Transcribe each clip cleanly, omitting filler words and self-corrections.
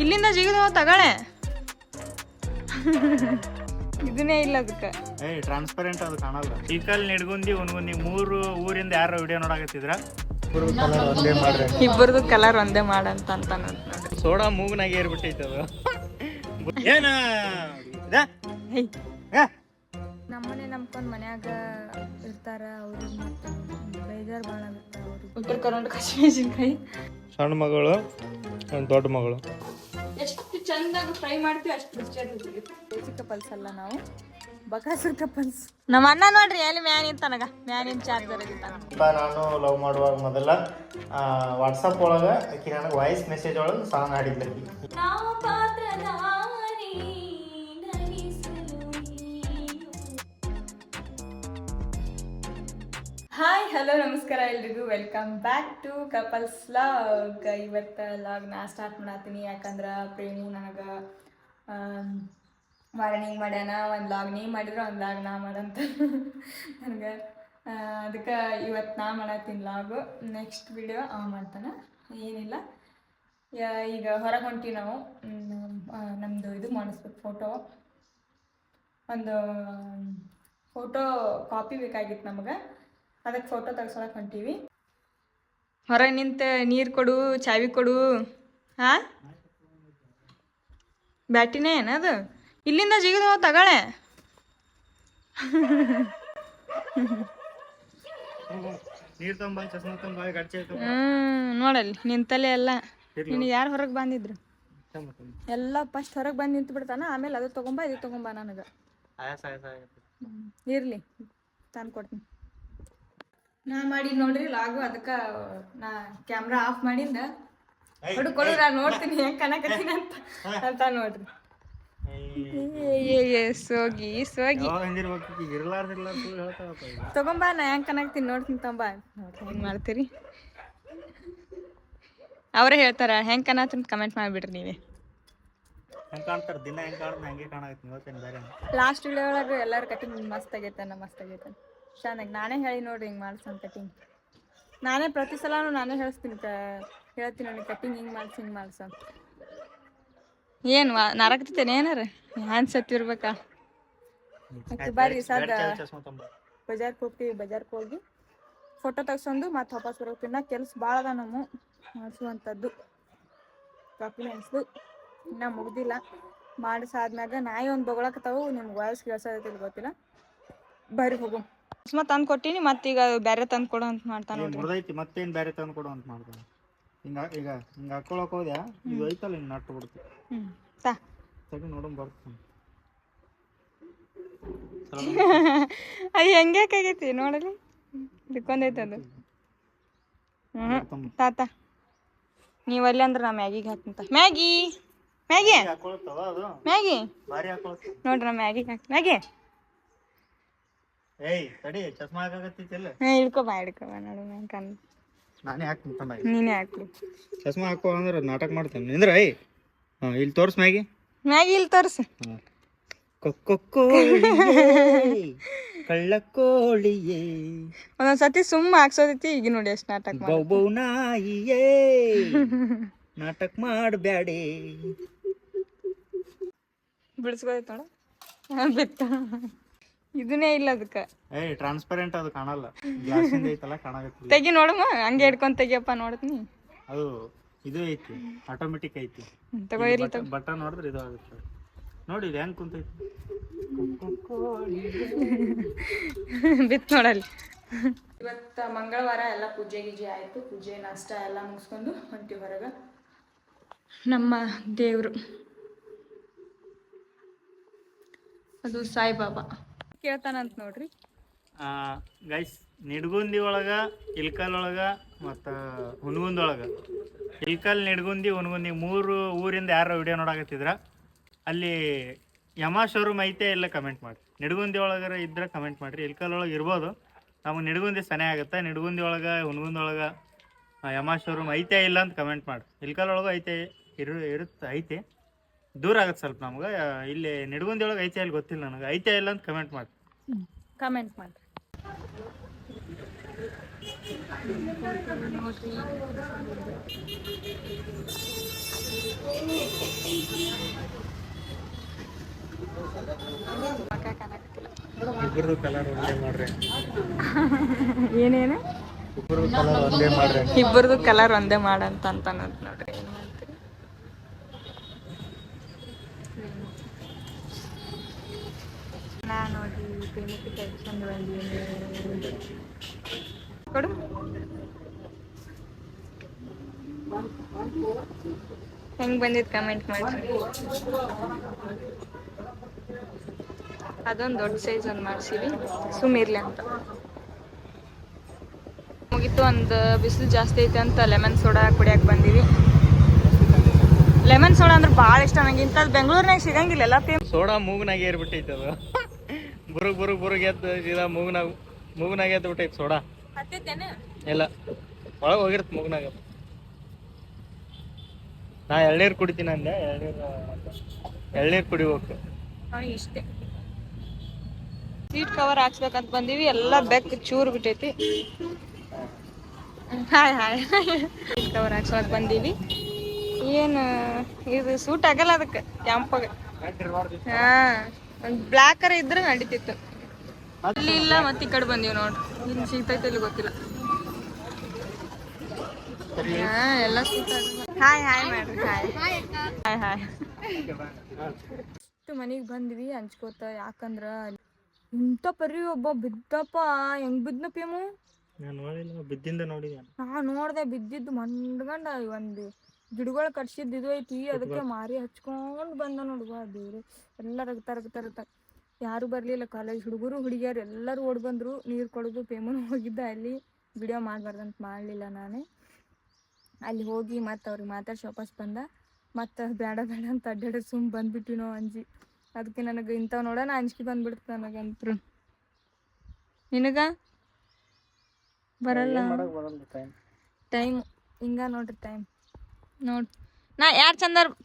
ಇಲ್ಲಿಂದ ಜಿಗಿದು ತಗಳೆ ಇದನ್ನೇ ಇಲ್ಲ ಅದಕ್ಕೆ ಟ್ರಾನ್ಸ್ಪರೆಂಟ್ ಅದು ಕಾಣಲ್ಲ. ಇಲ್ಕಲ್ ನಿಡ್ಗುಂದಿ ಉನ್ಗುಂದಿ 3 ಊರಿಂದ ಯಾರು ವಿಡಿಯೋ ನೋಡಕತ್ತಿದ್ರ ಇಬ್ಬರದು ಕಲರ್ ಒಂದೇ ಮಾಡಂತ ಅಂತ ನೋಡಿ. ಸೋಡಾ ಮೂಗ್ನಾಗೆ ಏರ್ಬಿಟ್ಟೈತೆ ಅದು. ಏನ ನಮ್ಮನೆ ನಂಬ್ಕೊಂಡು ಮನ್ಯಾಗ ಇರ್ತಾರ ಅವ್ರಿಗೆ ಮತ್ತೆ ಬೇಜಾರು ಭಾಳ ಆಗುತ್ತೆ ಅವ್ರಿಗೆ. ಉತ್ತರ ಕರ್ನಾಟಕ ಹಸಿಮೆಣಸಿನ್ಕಾಯಿ ಸಣ್ಣ ಮಗಳು ದೊಡ್ಡ ಮಗಳು ಎಷ್ಟು ಚಂದಾಗ ಫ್ರೈ ಮಾಡ್ತೀವಿ ಅಷ್ಟು ರುಚಿಯಾಗಿ ಕಪಲ್ಸ್ ಅಲ್ಲ ನಾವು ಬಕಾಸುರ್ ಕಪಲ್ಸ್. ನಮ್ಮ ಅಣ್ಣ ನೋಡ್ರಿ ಎಲ್ಲಿ ಮ್ಯಾನಿನ್ ತನಗ ಮ್ಯಾನಿನ್ ಚಾರ್ಜರ್ ಆಗಿತ್ತ. ನಾನು ಲವ್ ಮಾಡುವಾಗ ಮೊದಲ ವಾಟ್ಸಪ್ ಒಳಗೆ ಆಕಿ ನನಗೆ ವಾಯ್ಸ್ ಮೆಸೇಜ್ ಒಳಗೆ ಸಾಂಗ್ ಹಾಡಿದ್ಲು. ಹಾಯ್ ಹಲೋ ನಮಸ್ಕಾರ ಎಲ್ರಿಗೂ, welcome back to couples log. ಇವತ್ತು ಲಾಗ್ ನಾ ಸ್ಟಾರ್ಟ್ ಮಾಡತ್ತೀನಿ, ಯಾಕಂದ್ರೆ ಪ್ರೇಮು ನನಗೆ ವಾರ್ನಿಂಗ್ ಮಾಡ್ಯಾನ. ಒಂದು ಲಾಗ್ ನೀ ಮಾಡಿದ್ರೆ ಒಂದು ಲಾಗ್ ನಾ ಮಾಡಂತ ನನಗೆ. ಅದಕ್ಕೆ ಇವತ್ತು ನಾ ಮಾಡತ್ತೀನಿ ಲಾಗು. ನೆಕ್ಸ್ಟ್ ವಿಡಿಯೋ ಮಾಡ್ತಾನೆ, ಏನಿಲ್ಲ. ಈಗ ಹೊರಗೆ ಹೊಂಟಿವಿ ನಾವು. ನಮ್ಮದು ಇದು ಮಾಡಿಸ್ಬೇಕು, ಒಂದು ಫೋಟೋ ಕಾಪಿ ಬೇಕಾಗಿತ್ತು ನಮಗೆ. ಅದಕ್ಕೆ ಫೋಟೋ ತೆಗ್ಸೋಳಕ್ಕೆ ಹೊಂಟೀವಿ. ಹೊರಗೆ ನಿಂತು ನೀರು ಕೊಡು, ಚಾವಿ ಕೊಡು. ಹಾಂ, ಬ್ಯಾಟಿನೇ ಏನದು? ಇಲ್ಲಿಂದ ಜಿಗಿದು ತಗಳೆ. ನೋಡಲ್ಲಿ ನಿಂತಲ್ಲೇ ಎಲ್ಲ. ನೀನು ಯಾರು ಹೊರಗೆ ಬಂದಿದ್ರು ಎಲ್ಲ ಫಸ್ಟ್ ಹೊರಗೆ ಬಂದು ನಿಂತು ಬಿಡ್ತಾನ, ಆಮೇಲೆ ಅದು ತೊಗೊಂಬ ಇದು ತೊಗೊಂಬ ನನಗೆ. ಇರಲಿ, ತಂದು ಕೊಡ್ತೀನಿ. ನಾ ಮಾಡಿ ನೋಡ್ರಿ ಲಾಗು. ಅದಕ್ಕೆ ನಾ ಕ್ಯಾಮ್ರಾ ಆಫ್ ಮಾಡಿಂದ ಕೊಡು ನಾ ನೋಡ್ತೀನಿ ಹೆಂಗೆ ಕಣಕತ್ತೀನಿ ಅಂತ ನೋಡ್ರಿ. ಸೋಗಿ ತಗೊಂಬ, ನಾ ಹೆಂಗೆ ಕಣಕ್ತೀನಿ ನೋಡ್ತೀನಿ. ತಗೊಂಬ ನೋಡ್ರಿ ಹೆಂಗೆ ಮಾಡ್ತೀರಿ. ಅವರೇ ಹೇಳ್ತಾರ ಹೆಂಗೆ ಕಣತೀನಿ, ಕಮೆಂಟ್ ಮಾಡಿಬಿಡ್ರಿ ನೀವೇ. ಲಾಸ್ಟ್ ವಿಡಿಯೋ ಒಳಗೆ ಎಲ್ಲರೂ ಕಟಿಂಗ್ ಮಸ್ತ್ ಆಗೈತೆ, ಮಸ್ತ್ ಆಗೈತೆ ಚೆನ್ನಾಗಿ. ನಾನೇ ಹೇಳಿ ನೋಡ್ರಿ ಹಿಂಗೆ ಮಾಡ್ಸೋಣ ಕಟಿಂಗ್. ನಾನೇ ಪ್ರತಿ ಸಲನೂ ನಾನೇ ಹೇಳ್ತೀನಿ ನೋಡಿ ಕಟಿಂಗ್ ಹಿಂಗೆ ಮಾಡ್ಸಿ ಹಿಂಗೆ ಮಾಡ್ಸೋ. ಏನು ನರಕತ್ತೇನೆ ಏನಾರ ಅನ್ಸತ್ತಿರ್ಬೇಕಾ? ಮತ್ತೆ ಬರ್ರಿ ಸದ ಬಜಾರ್ಗೆ ಹೋಗ್ತೀವಿ. ಬಜಾರ್ಗೆ ಹೋಗಿ ಫೋಟೋ ತೆಗ್ಸೊಂದು ಮತ್ತೆ ವಾಪಸ್ ಬರೋಗ್ತೀವಿ. ನಾ ಕೆಲಸ ಭಾಳ ಅದ ನಮ್ಮ ಮಾಡಿಸುವಂಥದ್ದು. ಡಾಕ್ಯುಮೆಂಟ್ಸು ಇನ್ನೂ ಮುಗ್ದಿಲ್ಲ. ಮಾಡಿಸಾದ್ಮ್ಯಾಗ ನಾಯಿ ಒಂದು ಬೊಗಳಕತ್ತಾವು. ನಿಮ್ಗೆ ವಾಯ್ಸ್ ಕೇಳ್ಸೋದಿಲ್ಲ ಗೊತ್ತಿಲ್ಲ. ಬರ್ರಿ ಹೋಗು. ಅಕಸ್ಮಾತ್ ತಂದು ಕೊಟ್ಟಿನಿ, ಮತ್ತೀಗ ಬೇರೆ ತಂದು ಕೊಡು ಅಂತ ಮಾಡ್ತಾನೆ ನೋಡ್ರಿ. ಮತ್ತೇನು ಬೇರೆ ತಂದು ಕೊಡು ಅಂತ ಮಾಡ್ತಾನೆ. ಈಗ ಹಿಂಗೆ ಹಾಕೊಳಕ್ ಹೋದ್ಯಾ, ಇದು ಐತಲ್ಲ ಹಿಂಗೆ ನಟ್ಟು ಬಿಡ್ತೀವಿ. ಸರಿ ನೋಡೋಣ ಬರ್ತೀನಿ. ಅಯ್ಯ ಹೆಂಗ್ಯಾಕಾಗೈತಿ ನೋಡಲಿ, ಹಿಡ್ಕೊಂಡೈತೆ ಅದು. ತಾತ ನೀವು ಅಲ್ಲಿ ಅಂದ್ರೆ ನಾ ಮ್ಯಾಗಿಗೆ ಹಾಕ್ತಂತ. ಮ್ಯಾಗಿ ಮ್ಯಾಗಿ ಮ್ಯಾಗಿ ನೋಡ್ರಿ, ನಾ ಮ್ಯಾಗಿಗೆ ಹಾಕ್ತೀನಿ. ಮ್ಯಾಗಿ ಹಿಡ್ಕೊಬಾ ನೋಡು. ನಾನೇ ಹಾಕ್ತೀನಿ, ನೀನೇ ಹಾಕ್ಲಿ. ಚಸ್ಮಾ ಹಾಕೋ ಅಂದ್ರೆ ನಾಟಕ ಮಾಡ್ತೇನೆ ನಿಂದ್ರ. ಇಲ್ಲಿ ತೋರ್ಸ್ ಮ್ಯಾಗಿ ಇಲ್ಲಿ ತೋರ್ಸು. ಕಳ್ಳಕೋಳಿಯೇ ಒಂದೊಂದ್ಸತಿ ಸುಮ್ಮ ಹಾಕ್ಸೋದೈತಿ. ಈಗ ನೋಡಿ ಎಷ್ಟು ನಾಟಕ ನಾಯಿಯೇ ನಾಟಕ ಮಾಡಬ್ಯಾಡೆ. ಬಿಡಿಸ್ಕೋದೈತಿ ನೋಡ, ಬಿತ್ತ. ಇದನ್ನೇ ಇಲ್ಲ ಅದಕ್ಕೆ ಟ್ರಾನ್ಸ್ಪರೆಂಟ್ ಅದು ಕಾಣಲ್ಲ. ಗ್ಲಾಸಿಂದ ಐತಲ್ಲ ಕಾಣಾಗತ್ತೆ. ತೆಗಿ ನೋಡಮ್ಮ, ಹಂಗೆ ಹಿಡ್ಕೊಂಡ್ ತೆಗಿಯಪ್ಪ ನೋಡ್ತೀನಿ. ಅದು ಇದು ಐತಿ, ಆಟೋಮೆಟಿಕ್ ಐತಿ. ತಗೋ ಇರ್ಲಿ, ಬಟನ್ ನೋಡಿದ್ರೆ ಇದು ಆಗುತ್ತೆ ನೋಡಿ. ಇದು ಹೆಂಗ್ ಕುಂತೈತಿ ಬಿತ್ತು ನೋಡಲ್ಲಿ. ಇವತ್ತು ಮಂಗಳವಾರ ಎಲ್ಲ ಪೂಜೆ ಗೀಜೆ ಆಯಿತು. ಪೂಜೆ ನಾಷ್ಟ ಎಲ್ಲ ಮುಗಿಸ್ಕೊಂಡು ಹೊಂಟಿ ಹೊರಗೆ. ನಮ್ಮ ದೇವರು ಅದು ಸಾಯಿಬಾಬಾ ಕೇಳ್ತಾನಂತ ನೋಡ್ರಿ. ಗೈಸ್, ನಿಡ್ಗುಂದಿ ಒಳಗೆ, ಇಲ್ಕಲ್ ಒಳಗೆ ಮತ್ತು ಹುನಗುಂದಿ ಒಳಗೆ, ಇಲ್ಕಲ್ ನಿಡ್ಗುಂದಿ ಹುನಗುಂದಿ 3 ಊರಿಂದ ಯಾರು ವಿಡಿಯೋ ನೋಡಕತ್ತಿದ್ರ ಅಲ್ಲಿ ಯಮ ಶೋರೂಮ್ ಐತೆ ಇಲ್ಲ ಕಮೆಂಟ್ ಮಾಡಿರಿ. ನಿಡ್ಗುಂದಿ ಒಳಗಾರ ಇದ್ರೆ ಕಮೆಂಟ್ ಮಾಡಿರಿ. ಇಲ್ಕಲ್ ಒಳಗೆ ಇರ್ಬೋದು, ನಮಗೆ ನಿಡ್ಗುಂದಿ ಸನೇ ಆಗುತ್ತೆ. ನಿಡ್ಗುಂದಿ ಒಳಗೆ ಹುನಗುಂದಿ ಒಳಗೆ ಯಮ ಶೋರೂಮ್ ಐತೆ ಇಲ್ಲ ಅಂತ ಕಮೆಂಟ್ ಮಾಡಿ. ಇಲ್ಕಲ್ ಒಳಗೆ ಐತೆ ಐತೆ, ದೂರ ಆಗುತ್ತೆ ಸ್ವಲ್ಪ ನಮ್ಗೆ. ಇಲ್ಲಿ ನಿಡ್ಗುಂದಿ ಒಳಗೆ ಐತೆ ಇಲ್ಲಿ ಗೊತ್ತಿಲ್ಲ ನನಗೆ. ಐತೆ ಇಲ್ಲ ಅಂತ ಕಮೆಂಟ್ ಮಾಡಿ. ಇಬ್ಬರದು ಕಲರ್ ಒಂದೇ ಮಾಡ್ರಿ. ಏನೇನು ಇಬ್ಬರದು ಕಲರ್ ಒಂದೇ ಮಾಡ್ರಿ. ಇಬ್ಬರದು ಕಲರ್ ಒಂದೇ ಮಾಡಂತ ಅಂತ ನೋಡ್ರಿ. ಏನು ಮಾಡ್ತೀರಿ? ನಾ ನೋಡಿ ಪೇಮೆಂಟ್ ಟೆನ್ಷನ್ ಬಂದೀನಿ. ಕೊಡು. ಹೆಂಗೆ ಬಂದಿದ್ದು ಕಮೆಂಟ್ ಮಾಡಿ. ಅದೊಂದು ದೊಡ್ಡ ಸೈಜ್ ಒಂದು ಮಾಡಿಸಿವಿ ಸುಮ್ಮಿರ್ಲಿ ಅಂತ. ಮುಗಿತು. ಒಂದು ಬಿಸಿಲು ಜಾಸ್ತಿ ಐತೆ ಅಂತ ಲೆಮನ್ ಸೋಡಾ ಕುಡಿಯಕ್ಕೆ ಬಂದೀವಿ. ಲೆಮನ್ ಸೋಡಾ ಅಂದ್ರೆ ಭಾಳ ಇಷ್ಟ ನನಗೆ. ಇಂಥದ್ದು ಬೆಂಗಳೂರಿನಾಗ ಸಿಗಂಗಿಲ್ಲಲ್ಲ. ಸೋಡಾ ಮೂಗ್ನಾಗ ಏರ್ಬಿಟ್ಟೈತೆ ಅದು. ಬುರುಗ್ ಎದ್ದು ಸೀದಾ ಮೂಗ್ನಾಗ ಎದ್ದು ಬಿಟ್ಟೈತೆ ಸೋಡಾ. ಹತ್ತೈತೇನೆ ಇಲ್ಲ, ಒಳಗೆ ಹೋಗಿರುತ್ತೆ ಮೂಗ್ನಾಗ. ನಾ ಎಳ್ನೀರು ಕುಡಿತೀನಿ ಅಂದೆ. ಎಳ್ನೀರು ಕುಡಿಬೇಕು. ಇಷ್ಟೇ. ಸೀಟ್ ಕವರ್ ಹಾಕ್ಸ್ಬೇಕಂತ ಬಂದೀವಿ. ಎಲ್ಲ ಬೆಕ್ಕ ಚೂರು ಬಿಟ್ಟೈತಿ. ಹಾಯ್ ಸೀಟ್ ಕವರ್ ಹಾಕ್ಸೋಕೆ ಬಂದೀವಿ. ಏನು ಇದು ಸೂಟ್ ಆಗಲ್ಲ ಅದಕ್ಕೆ ಕ್ಯಾಂಪಾಗ. ಒಂದು ಬ್ಲ್ಯಾಕರ ಇದ್ರೆ ನಡೀತಿತ್ತು. ಅಲ್ಲಿ ಇಲ್ಲ, ಮತ್ತೆ ಈ ಕಡೆ ಬಂದೀವಿ ನೋಡ್ರಿ. ಇಲ್ಲಿ ಸಿಗ್ತೈತೆ ಇಲ್ಲಿ ಗೊತ್ತಿಲ್ಲ. ಎಲ್ಲ ಸೂಟ್ ಆಗಲ್ಲ. ಹಾಯ್ ಮಾಡ್ರಿ. ಹಾಯ್ ಮನೆಗೆ ಬಂದ್ವಿ ಹಂಚ್ಕೋತ. ಯಾಕಂದ್ರ ಇಂಥ ಪರಿ ಒಬ್ಬ ಬಿದ್ದಪ್ಪ. ಹೆಂಗ್ ಬಿದ್ನ ಪೇಮು? ನಾನು ನೋಡಿಲ್ಲ, ಬಿದ್ದಿಂದ ನೋಡಿದೆ. ನಾ ನೋಡ್ದೆ ಬಿದ್ದಿದ್ದು ಮಂಡ್ಗಂಡ. ಒಂದು ಗಿಡಗಳು ಕಟ್ಸಿದ್ದು ಇದು ಐತಿ, ಅದಕ್ಕೆ ಮಾರಿ ಹಚ್ಕೊಂಡು ಬಂದ ನೋಡುವ. ದೇವ್ರೆ, ಎಲ್ಲ ರಗ್ತ. ಯಾರು ಬರಲಿಲ್ಲ. ಕಾಲೇಜ್ ಹುಡುಗರು ಹುಡುಗಿಯರು ಎಲ್ಲರೂ ಓಡಿ ಬಂದರು. ನೀರು ಕೊಡೋದು. ಪೇಮನು ಹೋಗಿದ್ದ ಅಲ್ಲಿ. ವಿಡಿಯೋ ಮಾಡಬಾರ್ದಂತ ಮಾಡಲಿಲ್ಲ ನಾನೇ. ಅಲ್ಲಿ ಹೋಗಿ ಮತ್ತು ಅವ್ರಿಗೆ ಮಾತಾಡ್ಸಿ ವಾಪಸ್ ಬಂದ. ಮತ್ತು ಬೇಡ ಅಂತ ಅಡ್ಡಾಡಿ ಸುಮ್ಮ ಬಂದ್ಬಿಟ್ವಿ ನಾವು ಅಂಜಿ. ಅದಕ್ಕೆ ನನಗೆ ಇಂಥವು ನೋಡೋಣ ಅಂಜಿಕೆ ಬಂದ್ಬಿಡ್ತು ನನಗಂತೂ. ನಿನಗ ಬರಲ್ಲ ಟೈಮ್. ಹಿಂಗ ನೋಡ್ರಿ ಟೈಮ್ ನೋಡಿ. ನಾ ಯಾರು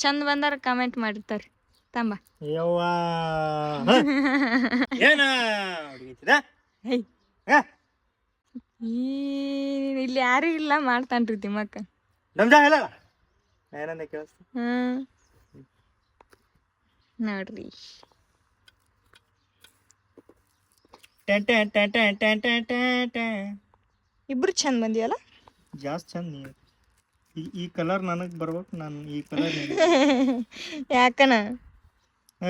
ಚಂದ ಬಂದಾರ ಕಮೆಂಟ್ ಮಾಡಿರ್ತಾರೆ. ತಂಬ ಇಲ್ಲಿ ಯಾರು ಇಲ್ಲ. ಮಾಡ್ತಾನ್ರಿ ತಿಮ್ಮಕ್ಕ. ನೋಡ್ರಿ ಇಬ್ರು ಚಂದ ಬಂದಿವಲ್ಲ. ಜಾಸ್ತಿ ಚಂದ ನೀ. ಈ ಕಲರ್ ನನಗೆ ಬರ್ಬೇಕು. ನಾನು ಈ ಕಲರ್ ಯಾಕನ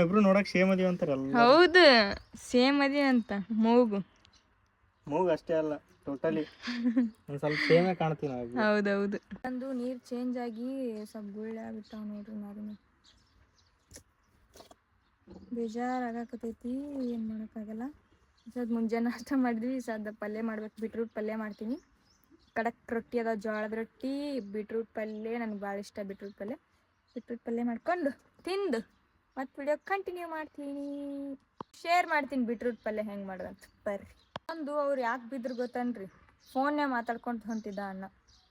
ಇಬ್ರು ನೋಡಕ್ ಸೇಮ್ ಅದೀವಿ ಅಂತಾರಲ್ಲ. ಹೌದು, ಸೇಮ್ ಅದಿ ಅಂತ. ಮೂಗು ಅಷ್ಟೇ ಅಲ್ಲ, ಟೋಟಲಿ ಒಂದ್ ಸ್ವಲ್ಪ ಸೇಮೇ ಕಾಣ್ತೀವಿ ನಾವು. ಹೌದೌದು. ಒಂದು ನೀರು ಚೇಂಜ್ ಆಗಿ ಸ್ವಲ್ಪ ಗುಳ್ಳೆ ಆಗ್ಬಿಟ್ಟಾವ ನೋಡ್ರಿ. ನಾರಿನ ಬೇಜಾರಾಗಕತ್ತೈತಿ. ಏನು ಮಾಡೋಕ್ಕಾಗಲ್ಲ. ಸದ್ ಮುಂಜಾನೆ ನಾಷ್ಟ ಮಾಡಿದ್ವಿ. ಸದ್ ಪಲ್ಯ ಮಾಡ್ಬೇಕು. ಬೀಟ್ರೂಟ್ ಪಲ್ಯ ಮಾಡ್ತೀನಿ. ಕಡಕ್ ರೊಟ್ಟಿ ಅದಾವ, ಜೋಳದ ರೊಟ್ಟಿ, ಬೀಟ್ರೂಟ್ ಪಲ್ಯ. ನನಗೆ ಭಾಳ ಇಷ್ಟ ಬೀಟ್ರೂಟ್ ಪಲ್ಯ ಮಾಡ್ಕೊಂಡು ತಿಂದು ಮತ್ತು ವಿಡಿಯೋ ಕಂಟಿನ್ಯೂ ಮಾಡ್ತೀನಿ. ಶೇರ್ ಮಾಡ್ತೀನಿ ಬೀಟ್ರೂಟ್ ಪಲ್ಯ ಹೆಂಗೆ ಮಾಡೋದಂತ. ಬರ್ರಿ. ಒಂದು ಅವ್ರು ಯಾಕೆ ಬಿದ್ರು ಗೊತ್ತನ್ರಿ? ಫೋನ್ನೇ ಮಾತಾಡ್ಕೊಂಡು ಹೊಂಟಿದ್ದ ಅಣ್ಣ,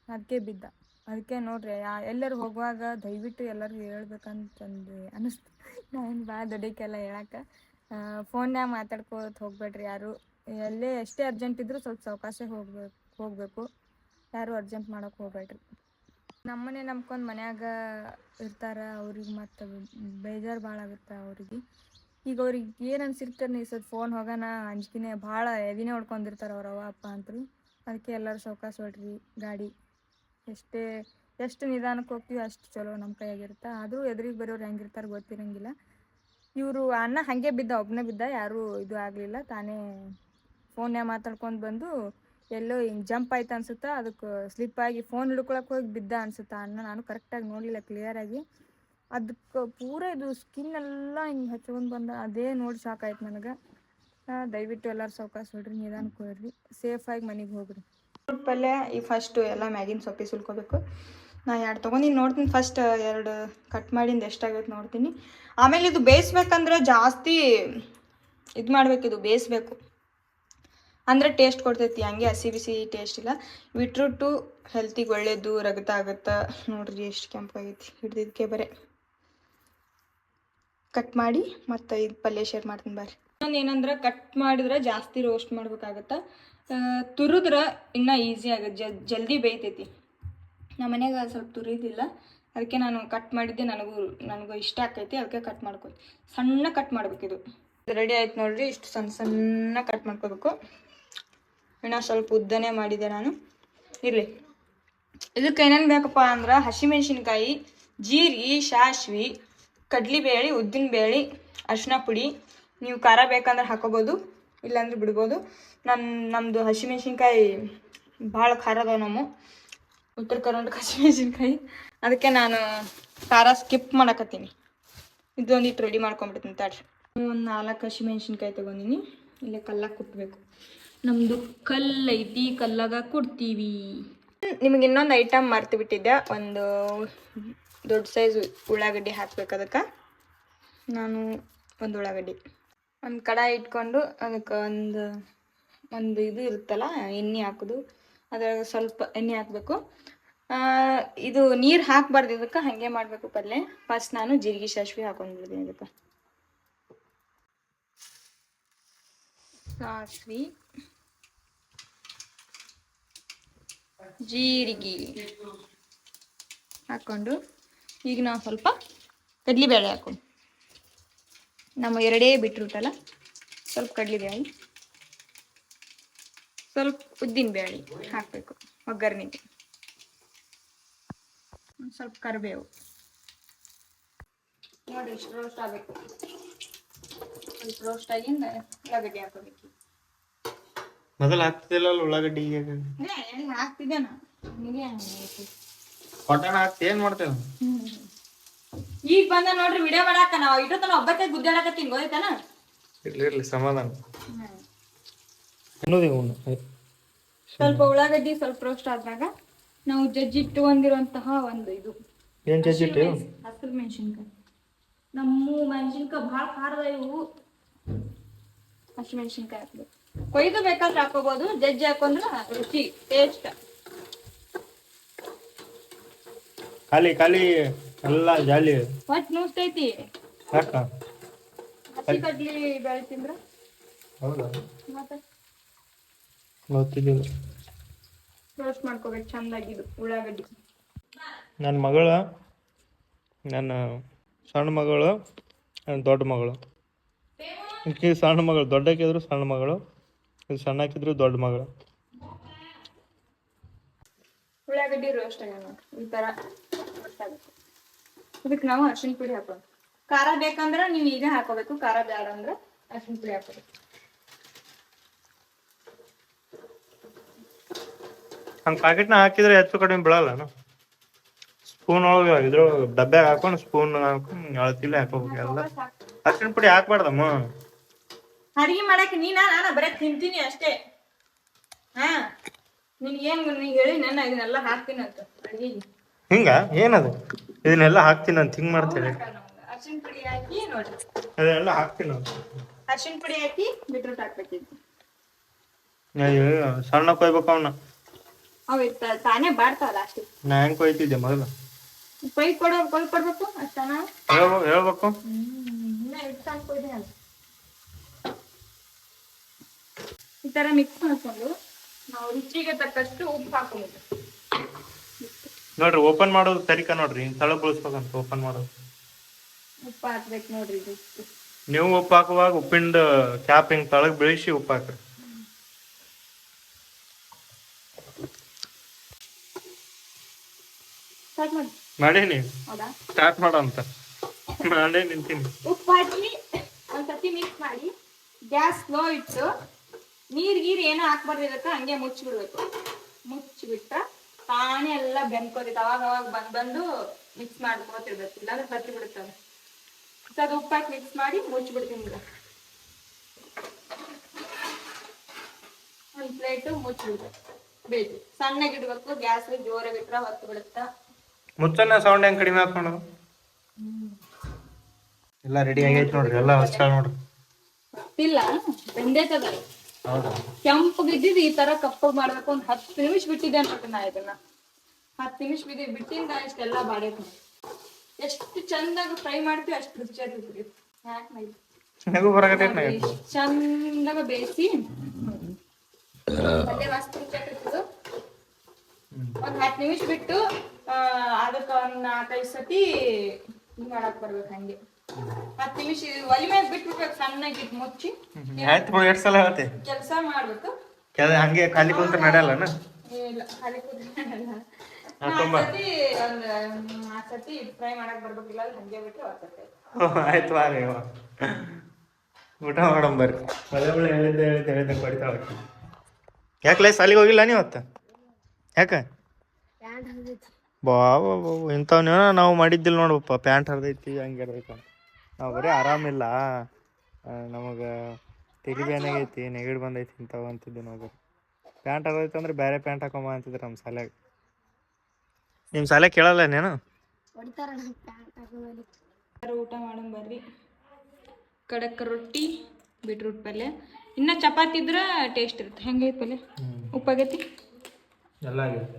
ಅದಕ್ಕೆ ಬಿದ್ದ. ಅದಕ್ಕೆ ನೋಡ್ರಿ, ಎಲ್ಲರೂ ಹೋಗುವಾಗ ದಯವಿಟ್ಟು ಎಲ್ಲರೂ ಹೇಳ್ಬೇಕಂತಂದು ಅನ್ನಿಸ್ತು. ನಾನು ಭಾಳ ದೊಡ್ಡಕ್ಕೆಲ್ಲ ಹೇಳಕ್ಕೆ. ಫೋನ್ಯಾಗ ಮಾತಾಡ್ಕೋತ ಹೋಗ್ಬೇಡ್ರಿ ಯಾರು. ಎಷ್ಟೇ ಅರ್ಜೆಂಟ್ ಇದ್ರೂ ಸ್ವಲ್ಪ ಸಾವಕಾಶ ಹೋಗಬೇಕು. ಯಾರು ಅರ್ಜೆಂಟ್ ಮಾಡೋಕೆ ಹೋಗ್ಬೇಡ್ರಿ. ನಮ್ಮನೆ ನಂಬ್ಕೊಂಡು ಮನ್ಯಾಗ ಇರ್ತಾರೆ. ಅವ್ರಿಗೆ ಮತ್ತು ಬೇಜಾರು ಭಾಳ ಆಗುತ್ತೆ ಅವ್ರಿಗೆ. ಈಗ ಅವ್ರಿಗೆ ಏನು ಅನ್ಸಿರ್ತಾರೆ, ಸ್ವಲ್ಪ ಫೋನ್ ಹೋಗೋಣ ಅಂಜ್ಕಿನೇ ಭಾಳ ಎದಿನೇ ಹೊಡ್ಕೊಂಡಿರ್ತಾರೆ ಅವ್ರ ಅವ್ವ ಅಪ್ಪ ಅಂತರು. ಅದಕ್ಕೆ ಎಲ್ಲರೂ ಸಾವಕಾಶ ಹೊಡ್ರಿ. ಗಾಡಿ ಎಷ್ಟು ನಿಧಾನಕ್ಕೆ ಹೋಗ್ತೀವಿ ಅಷ್ಟು ಚಲೋ ನಮ್ಮ ಕೈಯಾಗಿರುತ್ತೆ. ಆದರೂ ಎದುರಿಗೆ ಬರೋರು ಹೆಂಗಿರ್ತಾರೆ ಗೊತ್ತಿರಂಗಿಲ್ಲ. ಇವರು ಅಣ್ಣ ಹಾಗೆ ಬಿದ್ದ, ಒಬ್ಬನೇ ಬಿದ್ದ. ಯಾರೂ ಇದು ಆಗಲಿಲ್ಲ. ತಾನೇ ಫೋನ್ಯಾಗ ಮಾತಾಡ್ಕೊಂಡು ಬಂದು ಎಲ್ಲೋ ಹಿಂಗೆ ಜಂಪ್ ಆಯ್ತು ಅನ್ಸುತ್ತಾ. ಅದಕ್ಕೆ ಸ್ಲಿಪ್ಪಾಗಿ ಫೋನ್ ಹಿಡ್ಕೊಳಕ್ಕೆ ಹೋಗಿ ಬಿದ್ದ ಅನ್ಸುತ್ತಾ ಅಣ್ಣ. ನಾನು ಕರೆಕ್ಟಾಗಿ ನೋಡಲಿಲ್ಲ ಕ್ಲಿಯರಾಗಿ. ಅದಕ್ಕೆ ಪೂರ ಇದು ಸ್ಕಿನ್ ಎಲ್ಲ ಹಿಂಗೆ ಹಚ್ಕೊಂಡು ಬಂದ. ಅದೇ ನೋಡಿ ಶಾಕ್ ಆಯ್ತು ನನಗೆ. ದಯವಿಟ್ಟು ಎಲ್ಲರೂ ಸಾವಕಾಶ ಹೊಡ್ರಿ, ನಿಧಾನಕ್ಕೆ ಹೋಗ್ರಿ, ಸೇಫಾಗಿ ಮನೆಗೆ ಹೋಗ್ರಿ. ಪಲ್ಯ ಈಗ ಫಸ್ಟು ಎಲ್ಲ ಮ್ಯಾಗಿನ ಸೊಪ್ಪಿ ಸುಲ್ಕೋಬೇಕು. ನಾ 2 ತೊಗೊಂಡಿನಿ, ನೋಡ್ತೀನಿ. ಫಸ್ಟ್ 2 ಕಟ್ ಮಾಡಿಂದ ಎಷ್ಟಾಗೈತೆ ನೋಡ್ತೀನಿ. ಆಮೇಲೆ ಇದು ಬೇಯಿಸ್ಬೇಕಂದ್ರೆ ಜಾಸ್ತಿ ಇದು ಮಾಡಬೇಕು. ಇದು ಬೇಯಿಸ್ಬೇಕು ಅಂದರೆ ಟೇಸ್ಟ್ ಕೊಡ್ತೈತಿ. ಹಂಗೆ ಹಸಿ ಬಿಸಿ ಟೇಸ್ಟ್ ಇಲ್ಲ. ಬೀಟ್ರೂಟು ಹೆಲ್ತಿಗೆ ಒಳ್ಳೇದು, ರಗತ ಆಗುತ್ತೆ. ನೋಡ್ರಿ ಎಷ್ಟು ಕೆಂಪಾಗೈತಿ. ಹಿಡ್ದಿದ್ದಕ್ಕೆ ಬರೇ ಕಟ್ ಮಾಡಿ ಮತ್ತು ಇದು ಪಲ್ಯ ಶೇರ್ ಮಾಡ್ತೀನಿ ಬರ್ರಿ. ಇನ್ನೊಂದು ಏನಂದ್ರೆ, ಕಟ್ ಮಾಡಿದ್ರೆ ಜಾಸ್ತಿ ರೋಸ್ಟ್ ಮಾಡ್ಬೇಕಾಗತ್ತೆ. ತುರಿದ್ರೆ ಇನ್ನೂ ಈಸಿ ಆಗುತ್ತೆ, ಜಲ್ದಿ ಬೇಯ್ತೈತಿ. ನಮ್ಮ ಮನ್ಯಾಗ ಸ್ವಲ್ಪ ತುರಿದಿಲ್ಲ, ಅದಕ್ಕೆ ನಾನು ಕಟ್ ಮಾಡಿದ್ದೆ, ನನಗೂ ಇಷ್ಟ ಆಕೈತಿ, ಅದಕ್ಕೆ ಕಟ್ ಮಾಡ್ಕೊ ಸಣ್ಣ ಕಟ್ ಮಾಡ್ಬೇಕಿದು. ರೆಡಿ ಆಯ್ತು ನೋಡ್ರಿ, ಇಷ್ಟು ಸಣ್ಣ ಸಣ್ಣ ಕಟ್ ಮಾಡ್ಕೋಬೇಕು. ಇನ್ನೂ ಸ್ವಲ್ಪ ಉದ್ದನೇ ಮಾಡಿದೆ ನಾನು. ಇರಲಿ, ಇದಕ್ಕೆ ಏನೇನು ಬೇಕಪ್ಪ ಅಂದ್ರೆ ಹಸಿಮೆಣ್ಸಿನ್ಕಾಯಿ, ಜೀರಿಗೆ, ಸಾಸ್ವೆ, ಕಡ್ಲಿಬೇಳೆ, ಉದ್ದಿನಬೇಳೆ, ಅರಿಶಿನ ಪುಡಿ. ನೀವು ಖಾರ ಬೇಕಂದ್ರೆ ಹಾಕೋಬೋದು, ಇಲ್ಲಾಂದ್ರೆ ಬಿಡ್ಬೋದು. ನಮ್ಮದು ಹಸಿಮೆಣ್ಸಿನ್ಕಾಯಿ ಭಾಳ ಖಾರ ಅದಾವ ನಮ್ಮ ಉತ್ತರ ಕರ್ನಾಟಕ ಹಸಿಮೆಣ್ಸಿನ್ಕಾಯಿ, ಅದಕ್ಕೆ ನಾನು ಖಾರ ಸ್ಕಿಪ್ ಮಾಡಕತ್ತೀನಿ. ಇದೊಂದಿಟ್ಟು ರೆಡಿ ಮಾಡ್ಕೊಂಡ್ಬಿಡ್ತೀನಿ ತಾಡ್ರಿ. ಒಂದು 4 ಹಸಿಮೆಣ್ಸಿನ್ಕಾಯಿ ತೊಗೊಂಡಿನಿ. ಇಲ್ಲೇ ಕಲ್ಲಾಗ ಕುಟ್ಟಬೇಕು. ನಮ್ಮದು ಕಲ್ಲು ಐತಿ, ಕಲ್ಲಾಗ ಕುಡ್ತೀವಿ. ನಿಮಗೆ ಇನ್ನೊಂದು ಐಟಮ್ ಮರ್ತು ಬಿಟ್ಟಿದ್ದೆ, ಒಂದು ದೊಡ್ಡ ಸೈಜ್ ಉಳ್ಳಾಗಡ್ಡಿ ಹಾಕ್ಬೇಕು. ಅದಕ್ಕೆ ನಾನು ಒಂದು ಉಳ್ಳಾಗಡ್ಡಿ, ಒಂದು ಕಡಾಯಿ ಇಟ್ಕೊಂಡು ಅದಕ್ಕೆ ಒಂದು ಇದು ಇರುತ್ತಲ್ಲ ಎಣ್ಣೆ ಹಾಕೋದು, ಅದ್ರಾಗ ಸ್ವಲ್ಪ ಎಣ್ಣೆ ಹಾಕಬೇಕು. ಇದು ನೀರು ಹಾಕಬಾರ್ದು, ಇದಕ್ಕೆ ಹಾಗೆ ಮಾಡಬೇಕು ಪಲ್ಯ. ಫಸ್ಟ್ ನಾನು ಜೀರಿಗೆ ಸಾಸ್ವೆ ಹಾಕೊಂಡ್ಬಿಡ್ತೀನಿ. ಇದಕ್ಕೆ ಸಾಸ್ವೆ, ಜೀರಿಗೆ ಹಾಕ್ಕೊಂಡು ಈಗ ನಾವು ಸ್ವಲ್ಪ ಕಡ್ಲಿಬೇಳೆ ಹಾಕೊಂಡು, ನಮ್ಮ 2 ಬಿಟ್ಟಿರುತ್ತಲ್ಲ, ಸ್ವಲ್ಪ ಕಡ್ಲಿಬೇಳೆ, ಸ್ವಲ್ಪ ಉದ್ದಿನಬೇಳೆ ಹಾಕಬೇಕು ಒಗ್ಗರಣೆಗೆ, ಒಂದು ಸ್ವಲ್ಪ ಕರಿಬೇವು. ನೋಡಿ ಇಷ್ಟು ರೋಸ್ಟ್ ಆಗಬೇಕು. ಸ್ವಲ್ಪ ರೋಸ್ಟ್ ಆಗಿಂದ ಉಳ್ಳಾಗಡ್ಡಿ ಹಾಕೋಬೇಕು. ಮೊದಲು ಹಾಕ್ತಿದ್ದಿಲ್ಲ ಉಳ್ಳಾಗಡ್ಡಿ, ಹಾಕ್ತಿದ್ದೆ ನಾನು. ಪಟಾಣ ಹಾಕ್ತಿ ಏನ್ ಮಾಡ್ತೇವೆ? ಈಗ ಬಂದ ನೋಡ್ರಿ ವಿಡಿಯೋ ಮಾಡಾಕ. ನಾವು ಇಟ್ಟತನ ಒಬ್ಬಕ್ಕೆ ಗುದ್ದಾಡಕತ್ತೀನಿ, ಗೊತ್ತಾನ? ಇರ್ಲಿ ಸಮಾಧಾನ. ಸ್ವಲ್ಪ ಉಳ್ಳಾಗಡ್ಡಿ ಸ್ವಲ್ಪ ರೋಸ್ಟ್ ಆದಾಗ ನಾವು ಜಜ್ಜಿಟ್ಟುಕೊಂಡಿರುವಂತಹ ಒಂದು ಇದು ಏನ್ ಜಜ್ಜಿಟ್ಟು? ಹಸಿರು ಮೆಣಸಿನ್ಕಾಯಿ. ನಮ್ಮ ಮೆಣಸಿನ್ಕಾಯಿ ಭಾಳ ಖಾರದ ಇವು. ಹಸಿ ಮೆಣಸಿನ್ಕಾಯಿ ಹಾಕ್ಬೇಕು. ಕೊಯ್ದು ಬೇಕಾದ್ರೆ ಹಾಕೋಬಹುದು, ಜಜ್ಜಿ ಹಾಕೊಂಡ್ರೆ ರುಚಿ ಟೇಸ್ಟ್. ಖಾಲಿ ಖಾಲಿ ಎಲ್ಲ ಜಾಲಿ ಹೊಟ್ಟೆ ನುಸ್ತೈತಿ. ಯಾಕ? ಹಸಿ ಕಡ್ಲಿ ಬೇಳೆ ತಿಂದ್ರ ಹೌದಾ? ಮತ್ತೆ ಗೊತ್ತಿದ್ದಿಲ್ಲ. ರೋಸ್ಟ್ ಮಾಡ್ಕೋಬೇಕು ಚಂದಾಗಿದ್ದು ಉಳ್ಳಾಗಡ್ಡಿ. ನನ್ನ ಮಗಳ, ನನ್ನ ಸಣ್ಣ ಮಗಳು, ನನ್ನ ದೊಡ್ಡ ಮಗಳು. ಈಕೆ ಸಣ್ಣ ಮಗಳು, ದೊಡ್ಡಕ್ಕಿದ್ರು ಸಣ್ಣ ಮಗಳು, ಇದು ಸಣ್ಣಕ್ಕಿದ್ರು ದೊಡ್ಡ ಮಗಳು. ಉಳ್ಳಾಗಡ್ಡಿ ರೋಸ್ಟ್ ಆಗ್ಯಾವ ನೋಡ್ರಿ, ಈ ಥರ ರೋಸ್ಟ್ ಆಗಬೇಕು. ಇದಕ್ಕೆ ನಾವು ಅರಿಶಿನ ಪುಡಿ ಹಾಕೋದು. ಖಾರ ಬೇಕಂದ್ರೆ ನೀವು ಈಗ ಹಾಕೋಬೇಕು, ಖಾರ ಬೇಡ ಅಂದ್ರೆ ಅರಿಶಿನ ಪುಡಿ ಹಾಕೋಬೇಕು. ಹಂಗೆ ಪ್ಯಾಕೆಟ್ನ ಹಾಕಿದ್ರೆ ಹೆಚ್ಚು ಕಡಿಮೆ ಬೀಳಲ್ಲ. ಸ್ಪೂನ್ ಒಳಗೆ ಇದ್ರ ಡಬ್ಬ್ಯಾಗ ಹಾಕೊಂಡು ಸ್ಪೂನ್ ಹಾಕೊಂಡು ಅಳತಿಲ್ಲ ಹಾಕೋಬೇಕು. ಎಲ್ಲ ಅರಿಶಿನ ಪುಡಿ ಹಾಕ್ಬಾರ್ದಮ್ಮ. ಅಡಿಗೆ ಮಾಡಕ್ಕೆ ನಾನು ಬರೀ ತಿಂತೀನಿ ಅಷ್ಟೇ. ಹಾ, ನಿನ್ಗೇನು ಹೇಳಿ ನನ್ನ ಇದನ್ನೆಲ್ಲ ಹಾಕ್ತೀನಿ ಅಂತ ಅಡಿಗೆಗೆ. ಹಿಂಗ ಏನದು? ಇದನ್ನೆಲ್ಲ ಹಾಕ್ತೀನಿ ಅಂತ ಹಿಂಗ್ ಮಾಡ್ತೇನೆ. ಅರಿಶಿನ ಪುಡಿ ಹಾಕಿ ನೋಡ್ರಿ, ಅದನ್ನೆಲ್ಲ ಹಾಕ್ತೀನಿ ಅಂತ. ಅರಿಶಿನ ಪುಡಿ ಹಾಕಿ ಬಿಟ್ರೂಟ್ ಹಾಕ್ಬೇಕಿತ್ತು. ಸಣ್ಣ ಕೊಯ್ಬೇಕು ಅವನ್ನ. ಅವು ತಾನೇ ಬಾಡ್ತಾವಲ್ಲ ಅಷ್ಟೇ. ನಾ ಹೆಂಗ್ ಕೊಯ್ತಿದ್ದೆ ಮೊದಲು? ಕೊಯ್ ಕೊಡ್ಬೇಕು ಅಷ್ಟನ. ಹೇಳ್ಬೇಕು. ಈ ತರ ಮಿಕ್ಸ್ ಮಾಡ್ಕೊಂಡು ನಾವು ರುಚಿಗೆ ತಕ್ಕಷ್ಟು ಉಪ್ಪು ಹಾಕೋಬೇಕು. ನೋಡ್ರಿ, ಓಪನ್ ಮಾಡೋದು ತರಿಕ ನೋಡ್ರಿ, ತಳಗ್ ಬಳಸ್ಬೇಕಂತ ಓಪನ್ ಮಾಡೋದು. ಉಪ್ಪು ಹಾಕ್ಬೇಕು ನೋಡ್ರಿ. ನೀವು ಉಪ್ಪು ಹಾಕುವಾಗ ಉಪ್ಪಿಂದ ಕ್ಯಾಪ್ ಹಿಂಗ್ ತಳಗ್ ಬೆಳೆಸಿ ಉಪ್ಪು ಹಾಕ್ರಿ. ಮಾಡೀನಿ, ಸ್ಟಾರ್ಟ್ ಮಾಡೋ ಅಂತ ಮಾಡೇ ನಿಂತೀನಿ. ಉಪ್ಪು ಹಾಕಿ ಒಂದ್ಸತಿ ಮಿಕ್ಸ್ ಮಾಡಿ ಗ್ಯಾಸ್ ಸ್ಲೋ ಇಟ್ಟು ನೀರ್ ಗೀರ್ ಏನೋ ಹಾಕ್ಬಾರ್ದು, ಇದಕ್ಕೆ ಹಂಗೆ ಮುಚ್ಚಿಬಿಡ್ಬೇಕು. ಮುಚ್ಚಿಬಿಟ್ಟ ತಾನೇ ಎಲ್ಲ ಬೆನ್ಕೋತೈತೆ. ಅವಾಗ ಬಂದು ಮಿಕ್ಸ್ ಮಾಡ್ಕೋತಿರ್ಬೇಕು, ಇಲ್ಲಾಂದ್ರೆ ಹತ್ತಿ ಬಿಡುತ್ತವೆ. ಅದು ಉಪ್ಪು ಹಾಕಿ ಮಿಕ್ಸ್ ಮಾಡಿ ಮುಚ್ಚಿಬಿಡ್ತೀನಿ ಬಿಡ. ಒಂದು ಪ್ಲೇಟು ಮುಚ್ಚಿಬಿಡ್ಬೇಕು. ಬೇಕು ಸಣ್ಣಗಿಡ್ಬೇಕು, ಗ್ಯಾಸ್ ಜೋರಾಗಿ ಬಿಟ್ರೆ ಹೊತ್ತು ಬಿಡುತ್ತಾ. ಮುಚ್ಚನ್ನ ಸೌಂಡ್ ಹೆಂಗ್ ಕಡಿಮೆ ಹಾಕೋಣದು? ಎಲ್ಲ ರೆಡಿ ಆಗೈತೆ ನೋಡ್ರಿ, ಎಲ್ಲ ಹೊಸ ನೋಡ್ರಿ. ಇಲ್ಲ ಬೆಂದೇತದ. ಹೌದಾ? ಕೆಂಪು ಇದ್ದಿದ್ದು ಈ ತರ ಕಪ್ಪು ಮಾಡ್ಬೇಕು. ಒಂದು 10 ನಿಮಿಷ ಬಿಟ್ಟಿದ್ದೆ ಅನ್ಬೇಕು ನಾ ಇದನ್ನ. 10 ನಿಮಿಷ ಬಿಟ್ಟಿಂದ ಇಷ್ಟೆಲ್ಲ ಬಾಡೇತು. ಎಷ್ಟು ಚಂದಾಗ ಫ್ರೈ ಮಾಡ್ತೀವಿ ಅಷ್ಟು ರುಚಿ ಆಗ್ತದೆ. ಚಂದಾಗ ಬೇಯಿಸಿ ಅಲ್ಲೇ ಮಸ್ತ್ ರುಚಿ ಆಗ್ತದೆ. ಒಂದು 10 ನಿಮಿಷ ಬಿಟ್ಟು ಅದಕ್ಕೆ ಒಂದು 4-5 ಸತಿ ಹಿಂಗೆ ಮಾಡಕ್ಕೆ ಬರ್ಬೇಕು ಹಂಗೆ 10 ನಿಮಿಷ ಒಲಿ ಮ್ಯಾಗ ಬಿಟ್ಬಿಡ್ಬೇಕು ಸಣ್ಣಗೆ ಮುಚ್ಚಿ ಆಯ್ತು ಬಿಡು, ಎಷ್ಟು ಸಲ ಹೇಳ್ತಿ ಕೆಲಸ ಮಾಡ್ಬೇಕು. ಹಂಗೆ ಖಾಲಿ ಕುಂತ ನಡೆಯಲ್ಲನ? ಇಲ್ಲ ಖಾಲಿ ಕೂತ್ಕೊಳ್ಳಲ್ಲ. ಒಂದು 4 ಸತಿ ಫ್ರೈ ಮಾಡಕ್ಕೆ ಬರ್ಬೇಕಿಲ್ಲ ಹಂಗೆ ಬಿಟ್ಟು ಆಗ್ತದೆ. ಆಯ್ತು ಬಾರಿ ಊಟ ಮಾಡೋಣ ಬರ್ರಿ. ಒಳ್ಳೆ ಹೇಳಿದ್ದೆ ಕೊಡ್ತಾಳೆ. ಯಾಕಲೇ ಸಾಲಿಗೆ ಹೋಗಿಲ್ಲ ನೀವತ್ತು? ಯಾಕೆ ಬಾಬಾ ಇಂಥವ್ನೇನೋ ನಾವು ಮಾಡಿದ್ದಿಲ್ಲ ನೋಡಪ್ಪ. ಪ್ಯಾಂಟ್ ಹರಿದೈತಿ ಹಂಗೆ ಹರಿದೈತಿ. ನಾವು ಬರೀ ಆರಾಮಿಲ್ಲ, ನಮಗೆ ತಲೆ ಬೇನಾಗೈತಿ, ನೆಗಡಿ ಬಂದೈತಿ ಇಂಥವು ಅಂತಿದ್ದೆ ನಾವು. ಬರೀ ಪ್ಯಾಂಟ್ ಹರಿದೈತಿ ಅಂದ್ರೆ ಬೇರೆ ಪ್ಯಾಂಟ್ ಹಾಕೊಂಬ ಅಂತಿದ್ರು ನಮ್ಮ ಶಾಲ್ಯಾಗ. ನಿಮ್ಮ ಶಾಲ್ಯಾಗ ಕೇಳಲ್ಲ ನೀನು? ಊಟ ಮಾಡೋಣ ಬರ್ರಿ. ಕಡಕ್ ರೊಟ್ಟಿ, ಬೀಟ್ರೂಟ್ ಪಲ್ಯ. ಇನ್ನು ಚಪಾತಿ ಇದ್ರೆ ಟೇಸ್ಟ್ ಇರುತ್ತೆ. ಹೆಂಗೈತೆ ಪಲ್ಯ? ಉಪ್ಪಾಗೈತಿ ಎಲ್ಲ ಆಗೈತಿ.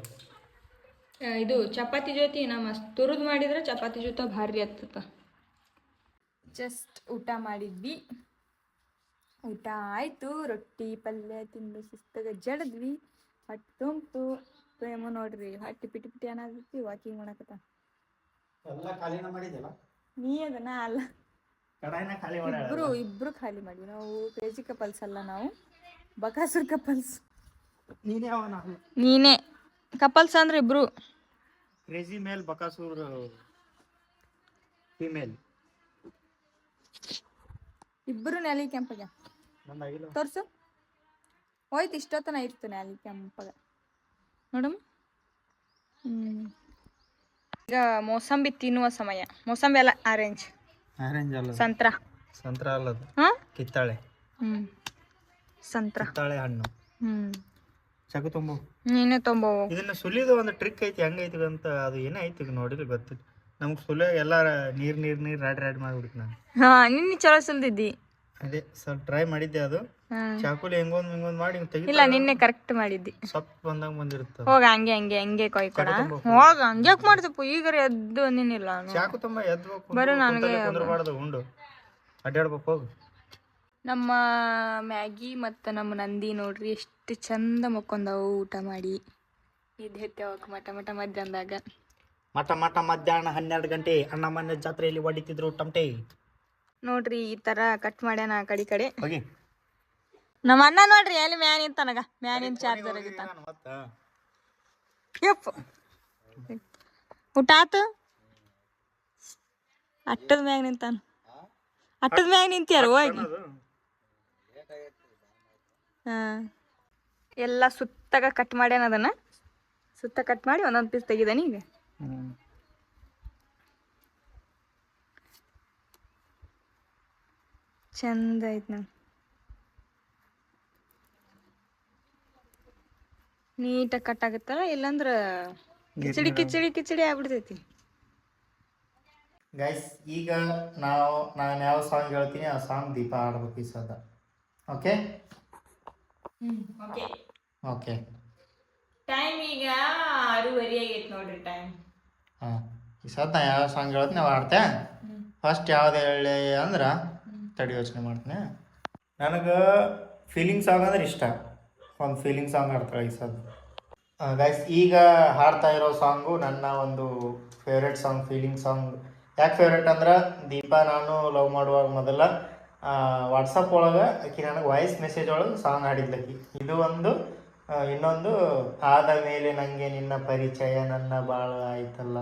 ಇದು ಚಪಾತಿ ಜೊತೆ ನಾ ಮಸ್ತ್ ತುರಿದು ಮಾಡಿದ್ರೆ ಚಪಾತಿ ಜೊತೆ ಭಾರಿ ಆಗ್ತದ. ಜಸ್ಟ್ ಊಟ ಮಾಡಿದ್ವಿ, ಊಟ ಆಯಿತು. ರೊಟ್ಟಿ ಪಲ್ಯ ತಿಂದು ಶಿಸ್ತಾಗ ಜಡದ್ವಿ. ಹೊಟ್ಟೆ ತುಂಬಿತು. ಪ್ರೇಮ ನೋಡ್ರಿ ಹೊಟ್ಟೆ ಪಿಟಿ ಪಿಟಿ ಅನ್ನೋದೈತಿ. ವಾಕಿಂಗ್ ಮಾಡಕತ್ತ. ಎಲ್ಲ ಖಾಲಿನ ಮಾಡಿದ್ಯಲ್ಲ ನೀ ಅದನ್ನ ಅಲ್ಲ, ಕಡಾಯಿನ ಖಾಲಿ ಇಬ್ರು ಖಾಲಿ ಮಾಡಿ. ನಾವು ಕ್ರೇಜಿ ಕಪಲ್ಸ್ ಅಲ್ಲ, ನಾವು ಬಕಾಸುರ್ ಕಪಲ್ಸ್. ನೀನೇ ಕಪಲ್ಸ್ ಅಂದ್ರೆ ಇಬ್ರು. ಕ್ರೇಜಿ ಮೇಲ್, ಬಕಾಸೂರ್ ಫಿಮೇಲ್. ಇಬ್ರು ನ್ಯಾಲಿ ಕೆಂಪಗ ತೋರ್ಸು. ಹೋಯ್ತು ಇಷ್ಟೊತ್ತನ ಇತ್ತು ನ್ಯಾಲಿ ಕೆಂಪಗ ನೋಡಮ್ಮ. ಈಗ ಮೋಸಂಬಿ ತಿನ್ನುವ ಸಮಯ. ಮೋಸಂಬಿ ಅಲ್ಲ, ಆರೆಂಜ್ ಅಲ್ಲ, ಸಂತ್ರ ಅಲ್ಲದು, ಕಿತ್ತಾಳೆ. ಸಂತ್ರ ಕಿತ್ತಾಳೆ ಹಣ್ಣು. ಚಾಕು ತುಂಬು. ನೀನೇ ತೊಂಬೋ. ಇದನ್ನ ಸುಲಿದು ಒಂದು ಟ್ರಿಕ್ ಐತಿ, ಹೆಂಗೈತಿ ಅಂತ. ಅದು ಏನೇ ಐತಿ ನೋಡಿಲ್ಲ, ಗೊತ್ತಿಲ್ಲ ನಮ್ಗೆ. ಸುಲಿಯಾಗ ಎಲ್ಲ ನೀರ್ ರಾಡಿ ಮಾಡ್ಬಿಡ್ತು ನಾನು. ನಿನ್ನೆ ಚಲೋ ಸುಲ್ದಿದ್ದಿ. ಅದೇ ಸ್ವಲ್ಪ ಟ್ರೈ ಮಾಡಿದ್ದೆ. ಅದು ಚಾಕುಲಿ ಹಿಂಗೊಂದ್ ಮಾಡಿ ತೆಗಿ. ಇಲ್ಲ ನಿನ್ನೆ ಕರೆಕ್ಟ್ ಮಾಡಿದ್ದಿ. ಸೊಪ್ಪು ಬಂದಾಗ ಬಂದಿರುತ್ತೆ. ಹೋಗ ಹಂಗೆ ಕೊಯ್ಕೊಡ. ಹೋಗ ಹಂಗೆ ಮಾಡ್ತಪ್ಪ. ಈಗ ಎದ್ದು ನಿನ್ನಿಲ್ಲ ಚಾಕು ತುಂಬ ಎದ್ದು ಬರೋ ನನಗೆ ಕುಂದ್ರಬಾರ್ದು, ಉಂಡು ಅಡ್ಡಾಡ್ಬೇಕು. ಹೋಗು. ನಮ್ಮ ಮ್ಯಾಗಿ ಮತ್ತು ನಮ್ಮ ನಂದಿ ನೋಡ್ರಿ ಎಷ್ಟು ಚಂದ ಮಕ್ಕೊಂದವು ಊಟ ಮಾಡಿ. ನಿದ್ದೆತ್ತೇವಕ್ಕೆ ಮಟ ಮಧ್ಯಾಹ್ನದಾಗ. ಮಟ ಮಧ್ಯಾಹ್ನ 12 ಗಂಟೆ ಅಣ್ಣಮ್ಮನ ಜಾತ್ರೆಯಲ್ಲಿ ಹೊಡಿತಿದ್ರು ಟಮಟೆ. ನೋಡ್ರಿ ಈ ತರ ಕಟ್ ಮಾಡ್ಯಾನ ಆ ಕಡೆ. ನಮ್ಮ ಅಣ್ಣ ನೋಡ್ರಿ ಎಲ್ಲಿ ಮ್ಯಾನ್ ನಿಂತನಗ. ಮ್ಯಾನಿನ ಚಾರ್ಜರ್ ಆಗಿತ್ತಾನ. ಯಪ್ಪ ಊಟ ಆತು. ಅಟ್ಟದ ಮ್ಯಾಗ ನಿಂತಾನ. ಅಟ್ಟದ ಮ್ಯಾಗ ನಿಂತಿಯಾರ ಹೋಗಿ. ಎಲ್ಲ ಸುತ್ತಾಗ ಕಟ್ ಮಾಡ್ಯಾನ. ಅದನ್ನ ಸುತ್ತ ಕಟ್ ಮಾಡಿ ಒಂದೊಂದು ಪೀಸ್ ತೆಗಿದಾನ. ಈಗ ಚಂದ ಐತ್. ನಂಗೆ ನೀಟಾಗಿ ಕಟ್ ಆಗುತ್ತಲ್ಲ, ಇಲ್ಲಾಂದ್ರ ಕಿಚಡಿ ಆಗ್ಬಿಡ್ತೈತಿ. ಗೈಸ್, ಈಗ ನಾನು ಯಾವ ಸಾಂಗ್ ಹೇಳ್ತೀನಿ ಆ ಸಾಂಗ್ ದೀಪ ಆಡ್ಬೇಕು ಈ ಸದ. Okay okay. ಟೈಮ್ ಈಗ 6:30 ಆಗೈತೆ ನೋಡ್ರಿ ಟೈಮ್. ಈ ಸದ ನಾ ಯಾವ ಸಾಂಗ್ ಹೇಳ್ತೀನಿ ನಾವು ಆಡ್ತೆ. ಫಸ್ಟ್ ಯಾವ್ದು ಹೇಳಿ ಅಂದ್ರೆ ತಡಿ ಯೋಚನೆ ಮಾಡ್ತೀನಿ. ನನಗೆ ಫೀಲಿಂಗ್ ಸಾಂಗ್ ಅಂದ್ರೆ ಇಷ್ಟ. ಒಂದು ಫೀಲಿಂಗ್ ಸಾಂಗ್ ಹಾಡ್ತಾಳೆ ಈ ಸದ. ಗೈಸ್, ಈಗ ಹಾಡ್ತಾ ಇರೋ ಸಾಂಗು ನನ್ನ ಒಂದು ಫೇವ್ರೇಟ್ ಸಾಂಗ್, ಫೀಲಿಂಗ್ ಸಾಂಗ್. ಯಾಕೆ ಫೇವ್ರೇಟ್ ಅಂದ್ರೆ ದೀಪಾ ನಾನು ಲವ್ ಮಾಡುವಾಗ ಮೊದಲ ವಾಟ್ಸಪ್ ಒಳಗೆ ಆಕಿ ನನಗೆ ವಾಯ್ಸ್ ಮೆಸೇಜ್ ಒಳಗೆ ಸಾಂಗ್ ಹಾಡಿದ್ಲಕ್ಕಿ. ಇದು ಒಂದು. ಇನ್ನೊಂದು ಆದ ಮೇಲೆ ನನಗೆ ನಿನ್ನ ಪರಿಚಯ ನನ್ನ ಬಾಳ ಆಯ್ತಲ್ಲ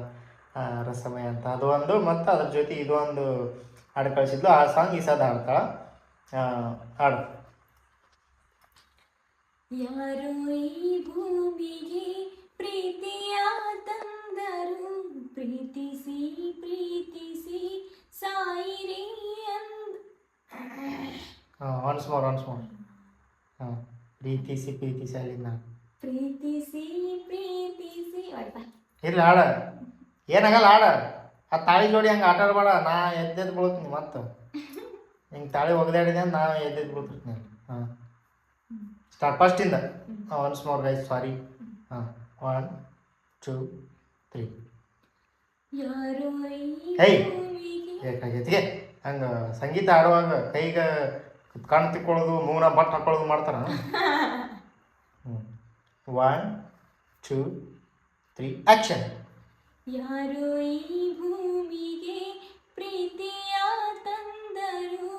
ರಸಮಯ ಅಂತ, ಅದು ಒಂದು. ಮತ್ತು ಅದ್ರ ಜೊತೆ ಇದು ಒಂದು ಹಾಡು ಕಳಿಸಿದ್ಲು. ಆ ಸಾಂಗ್ ಈ ಸದ ಹಾಡ್ತಾಳ. ಹಾಡು. ಯಾರು ಈ ಭೂಮಿಗೆ ಪ್ರೀತಿಯ ತಂದರು, ಪ್ರೀತಿಸಿ ಸಾಯಿರಿ ಒನ್ಸ್ ಮೋರ್. ಪ್ರೀತಿಸಿ ಅಲ್ಲಿಂದ ಪ್ರೀತಿಸಿ ಇರ್ಲಿ ಹಾಡ. ಏನಾಗಲ್ಲ ಹಾಡ. ಆ ತಾಳಿ ಜೋಡಿ ಹಂಗೆ ಆಟ ಆಡ್ಬೇಡ. ನಾ ಎದ್ದೆದ್ದು ಬೀಳ್ತೀನಿ. ಮತ್ತು ಹಿಂಗೆ ತಾಳಿ ಒಗ್ದಾಡಿದೆ ನಾ ಎದ್ದೆದ್ದು ಬೀಳ್ತಿರ್ತೀನಿ. ಸ್ಟಾರ್ಟ್ ಫಸ್ಟಿಂದ. ಒನ್ಸ್ ಮೋರ್ ಗೈಸ್, ಸಾರಿ. 1 2 3. ಏಕಾಗೈತಿಗೆ ಹಂಗೆ ಸಂಗೀತ ಆಡುವಾಗ ಕೈಗೆ ಕಣ್ಣು ತಿಕ್ಕೊಳ್ಳೋದು, ಮೂನ ಬಟ್ ಹಾಕೊಳ್ಳೋದು ಮಾಡ್ತಾರ. 1 2 3 ಆಕ್ಷನ್. ಯಾರೋ ಈ ಭೂಮಿಗೆ ಪ್ರೀತಿಯ ತಂದರು,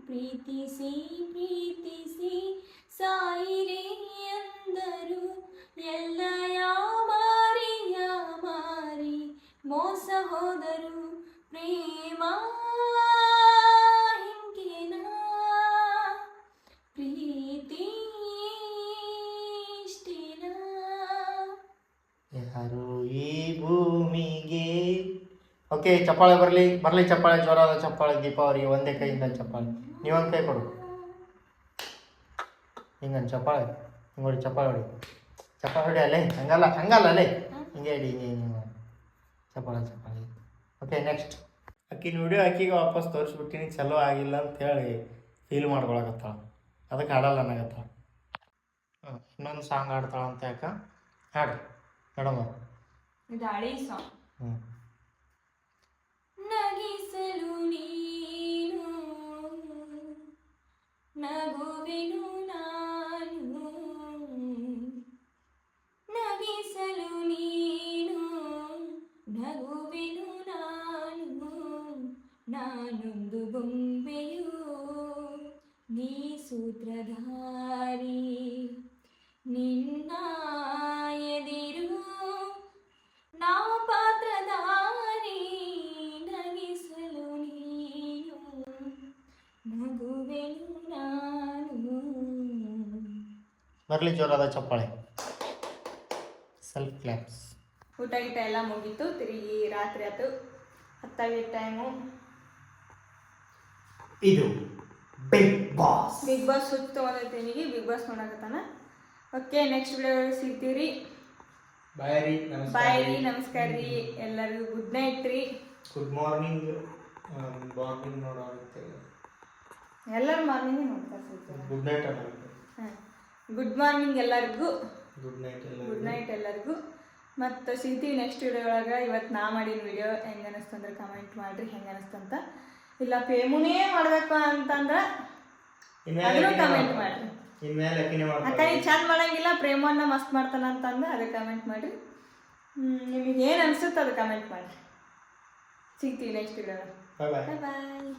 ಪ್ರೀತಿಸಿ ಪ್ರೀತಿಸಿ ಸಾಯಿರಿ ಎಂದರು, ಎಲ್ಲ ಯಾಮಾರಿ ಯಾಮಾರಿ ಮೋಸ ಹೋದರು, ಪ್ರೇಮ ಹಿಂಗೇನಾ ಪ್ರೀತಿ ಇಷ್ಟೇನಾ. ಯಾರು ಈ ಭೂಮಿಗೆ. ಓಕೆ, ಚಪ್ಪಾಳೆ ಬರಲಿ ಚಪ್ಪಾಳೆ, ಜ್ವರದ ಚಪ್ಪಾಳೆ. ದೀಪಾವಳಿಗೆ ಒಂದೇ ಕೈಯಿಂದ ಚಪ್ಪಾಳೆ. ನೀವೊಂದು ಕೈ ಕೊಡು. ಹಿಂಗಂದು ಚಪ್ಪಾಳೆ, ಹಿಂಗೆ ಹೊಡಿ, ಚಪ್ಪಾಳೆ ಹೊಡಿ ಅಲ್ಲೇ. ಹಂಗಲ್ಲ ಅಲ್ಲೇ, ಹಿಂಗೆ ಹಿಡಿ, ಹಿಂಗೆ ಚಪ್ಪಾಳೆ. Okay, next. ಆಕಿನ ವಿಡಿಯೋ ಆಕಿಗೆ ವಾಪಸ್ ತೋರಿಸ್ಬಿಟ್ಟಿನಿ, ಚಲೋ ಆಗಿಲ್ಲ ಅಂತ ಹೇಳಿ ಫೀಲ್ ಮಾಡ್ಕೊಳಕತ್ತಾಳ. ಅದಕ್ಕೆ ಹಾಡಲ್ಲ ಅನ್ನಕತ್ತಾಳ. ಇನ್ನೊಂದು ಸಾಂಗ್ ಹಾಡ್ತಾಳ ಅಂತ ಯಾಕ ಹಾಡು ಮೇಡಮ್. ಗಾಳಿ ಸಾಂಗ್. ನಗಿಸಲು ನೀನು ನಗುವೆನು ನಾನು, ನಗಿಸಲು ನೀನು ನಗುವೆನು ನಾನು, ನಾನೊಂದು ಬೊಂಬೆಯು ನೀ ಸೂತ್ರಧಾರಿ, ನಿನ್ನ ಎದಿರು ನಾ ಪಾತ್ರಧಾರಿ, ನಗಿಸಲು ನೀನು ನಗುವೆನು ನಾನು. ಬರಲಿ ಜೋರಾದ ಚಪ್ಪಾಳೆ. Self claps. ಊಟ ಗೀಟ ಎಲ್ಲ ಮುಗೀತು, ತಿರುಗಿ ರಾತ್ರಿ ಆಯ್ತು, 10 ಟೈಮು. ಇದು ಬಿಗ್ ಬಾಸ್ ಸುತ್ತ ತೊಗೊಂಡೈತೇನಿಗೆ ಬಿಗ್ ಬಾಸ್ ನೋಡಕತ್ತಾನ. ಓಕೆ, ನೆಕ್ಸ್ಟ್ ವಿಡಿಯೋ ಸಿಗ್ತೀರಿ. ಬಾಯ್ ರೀ, ನಮಸ್ಕಾರ ರೀ ಎಲ್ಲರಿಗೂ. ಗುಡ್ ನೈಟ್ ರೀ. Good morning. ಮಾರ್ನಿಂಗ್ ನೋಡೋಣ, ಎಲ್ಲರೂ ಮಾರ್ನಿಂಗ್ ನೋಡ್ತಾರೆ. Good night. ಗುಡ್ ಮಾರ್ನಿಂಗ್ ಎಲ್ಲರಿಗೂ. ಗುಡ್ ನೈಟ್ ಎಲ್ಲರಿಗೂ. ಮತ್ತು ಸಿಗ್ತೀವಿ ನೆಕ್ಸ್ಟ್ ವಿಡಿಯೋ ಒಳಗೆ. ಇವತ್ತು ನಾ ಮಾಡಿದ ವಿಡಿಯೋ ಹೆಂಗೆ ಅನಿಸ್ತು ಅಂದ್ರೆ ಕಮೆಂಟ್ ಮಾಡಿರಿ, ಹೆಂಗೆ ಅನಿಸ್ತಂತ. ಇಲ್ಲ ಫೇಮುನೇ ಮಾಡಬೇಕು ಅಂತಂದ್ರೆ ಅದನ್ನು ಕಮೆಂಟ್ ಮಾಡಿರಿ. ಅಕ್ಕ ನೀವು ಚಂದ ಮಾಡಂಗಿಲ್ಲ, ಪ್ರೇಮನ್ನ ಮಸ್ತ್ ಮಾಡ್ತಾನ ಅಂತಂದ್ರೆ ಅದಕ್ಕೆ ಕಮೆಂಟ್ ಮಾಡಿರಿ. ನಿಮಗೆ ಏನು ಅನಿಸುತ್ತೆ ಅದು ಕಮೆಂಟ್ ಮಾಡಿರಿ. ಸಿಗ್ತೀವಿ ನೆಕ್ಸ್ಟ್ ವಿಡಿಯೋ. ಬಾಯ್. ಬಾಯ್.